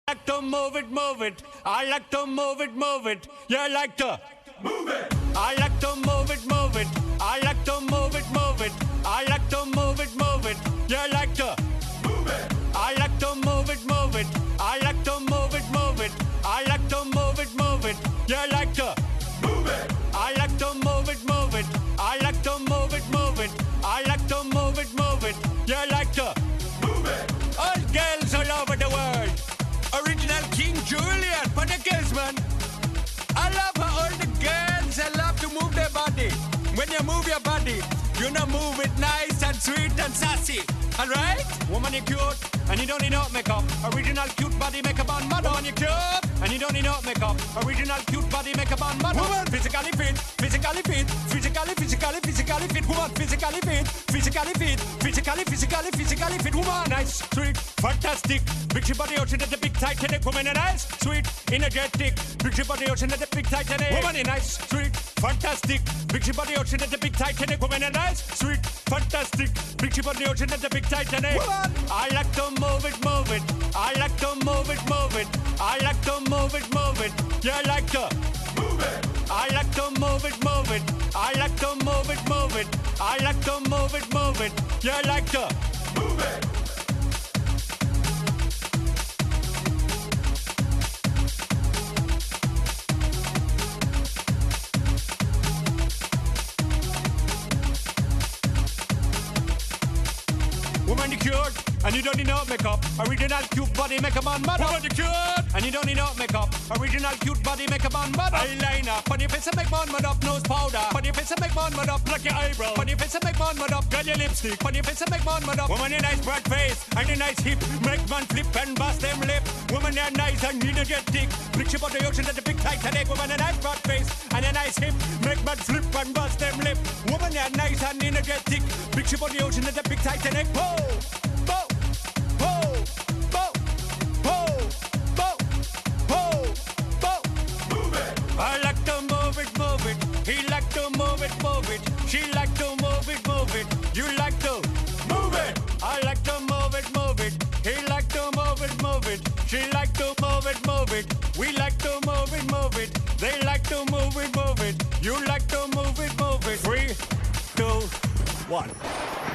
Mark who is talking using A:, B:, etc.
A: like to move it, move it. I like to move it, move it. You like to move it. I like to move it, move it. I like to move it, move it. I like to move it, move it. You like to move it. I like to move it, move it. I like to move it, move it. I like to move it, move it. You like to move it. I like to move it, move it. I like to move it, move it. I like to move it, move it. You like to move it. All girls all over the world. Original King Julian for the girls, man. I love how all the girls they love to move their body. When you move your body, you know move it nice and sweet and sassy. Alright? Woman, you cute and you don't need no makeup. Original cute body makeup on model. Woman, you cute and you don't need no makeup. Original cute body makeup on model. Woman, physically fit, physically fit, physically fit. Woman, physically fit, physically fit. Woman, nice, sweet, fantastic. Big she body ocean at the big Titanic. Woman, nice, sweet, energetic. Big she body ocean at the big Titanic. Woman, nice, sweet, fantastic. Big she body ocean at the big Titanic. Woman, nice, sweet, fantastic. Big she body ocean at the big Titanic. Woman, I like to move it, move it. I like to move it, move it. I like to move it, move it. You like to move it. I like to move it, move it. I like to move it, move it. I like to move it, move it. You like to move it. Woman, you cute, and you don't need no makeup. Original cute body makeup on model. Woman, you cute, and you don't need no makeup. Original cute body makeup on model. Eyeliner, put your face and make one mud up. Nose powder, put your face and make one mud up. Pluck your eyebrow, put your face and make one mud up. Girl, your lipstick, put your face and make one mud up. Woman, you nice broad face and a nice hip. Make man flip and bust them lip. Woman, you're nice and energetic. Big ship on the ocean at the big Titanic. Woman, a nice broad face and a nice hip. Make man flip and bust them lip. Woman, you're nice and energetic. Big ship on the ocean at the big Titanic. Whoa! I like to move it, move it. He like to move it, move it. She like to move it, move it. You like to move it. I like to move it, move it. He like to move it, move it. She like to move it, move it. We like to move it, move it. They like to move it, move it. You like to move it, move it. 3, 2, 1.